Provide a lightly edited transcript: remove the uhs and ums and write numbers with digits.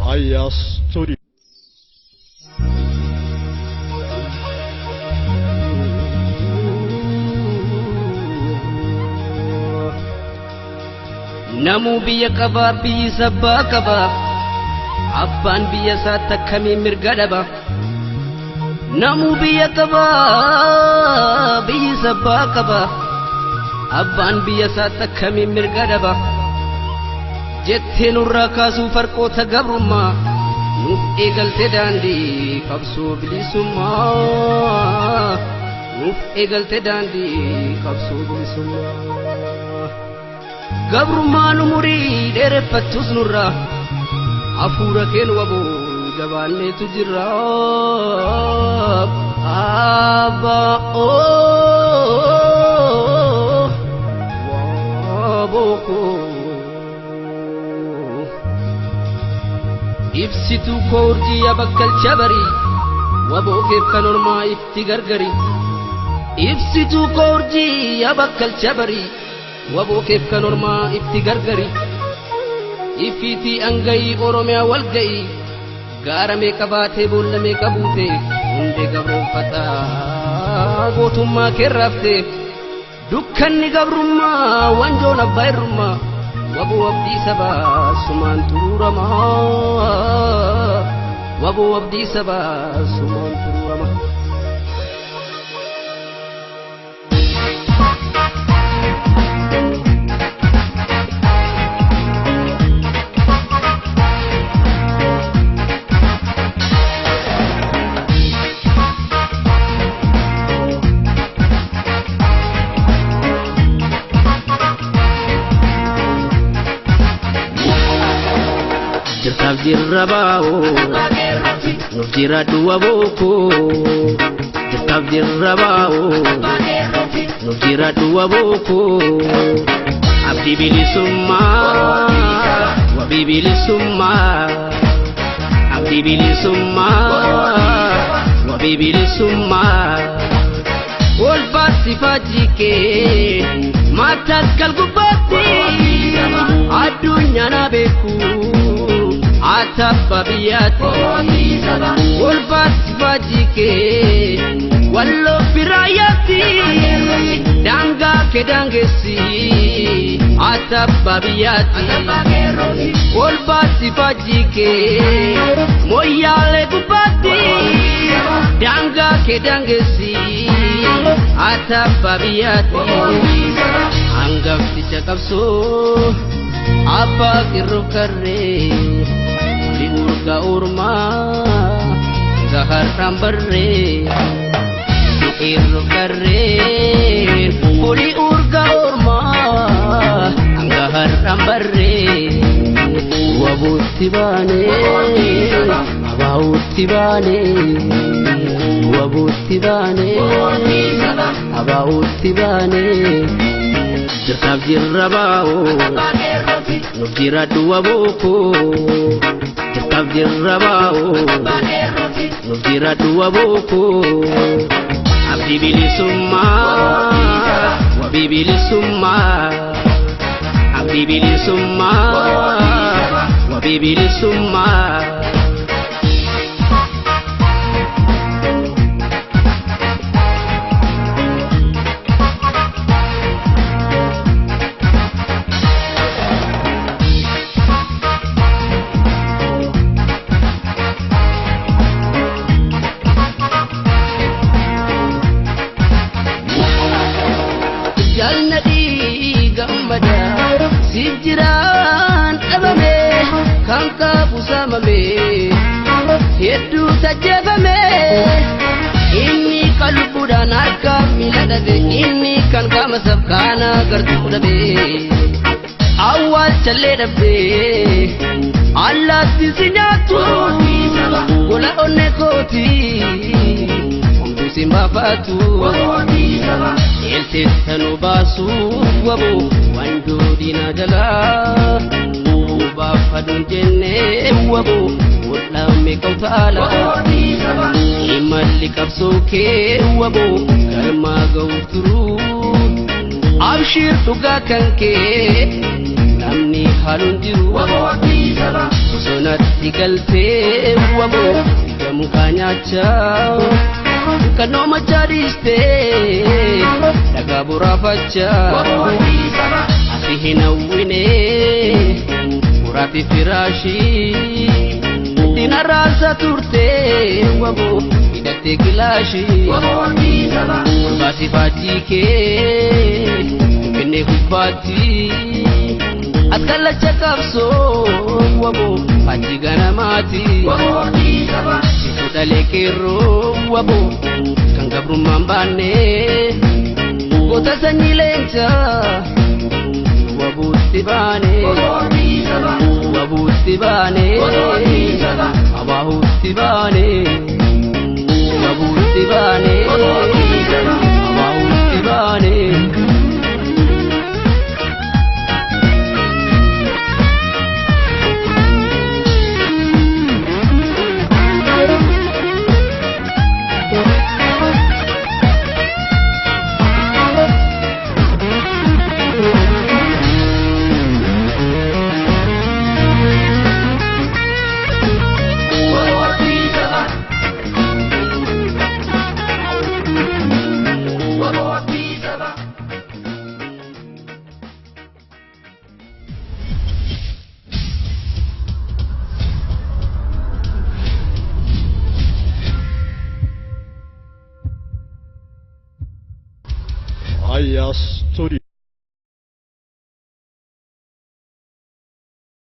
Aya Studio. Namu biya kaba biya sabba kaba Abban biya sata kami mirga daba Namu biya kaba biya sabba kaba Abban biya sata kami mirga daba Jette nurra kasu farqoota gabrummaa nuuf eegalte daandii qabsoo bilisummaa nuuf eegalte daandii qabsoo bilisummaa gabrummaan umurii dheereffattus nurra hafuura keen waboo jabaanneetu jirra waboo ibsitu koorjii abakkal chabari waboo keef kan ormaa ifti gargari ibsitu koorjii abakkal chabari waboo keef kan ormaa ifti gargari ifiti angayi oromiyaa walgayi gaaramee qabaatee boolamee qabuute hundee gabroonfataa gootummaa keerraafte dukkanni gabrummaa wanjoon abbaa irrummaa waboo abdii sabaa sumaan tururamaa waboo abdii sabaa sumaan tururamaa Jirrabao nufjira dua boko jirrabao nufjira dua boko abdi bilisumma wabi bilisumma abdi bilisumma wabi bilisumma wal basi fajike mata kalgubati adunya nabeku Atababiyati Ulfati fajike Wallo firayati Danga ke dangesi Atababiyati Ulfati fajike Moyale kupati Danga ke dangesi Atababiyati Anggap dicakapso Apa kiru karre Urga urma Zahar rambarre Iru karre Uli urga urma Anggahar rambarre Wabuti bane Abauti bane Wabuti bane Abauti bane Jirtab jirrabao Nufjira dua boko Jirtab jirrabao Nufjira dua boko Abdi bilisumma Wabi bilisumma Abdi bilisumma Wabi bilisumma Sijran abame kanka pusamame Yedu tajabame Inni kalbudan harka miladade Inni kan kama sabkana gartudabe Awal challe dabbe Allah tisinyatu Gola onne koti Omdu simbafatu Elte tanu basu wabo Wandu dina jala Uba fadun jenne wabo Ulame kautala Imali kapsoke wabo Kalma gauturu Abshir tuga kanke Namni halun jiru Sonat itti galtee waboo ija mukaa nyaachaa kan nooma chaadistee dhagaa buraafachaa ati hin hawwine muraati firaashii dinarraasa turtee waboo hidhattee gilaashii baasii faajjii kee kennee gubbaatti as kallacha qabsoo waboo faajjii ganamaati dhalee keerroo waboo kan gabrummaan baannee goota sanyii leencaa wabuutti baanee wabuutti baanee abaahuutti baanee wabuutti baanee abaahuutti baanee. Aya Studio.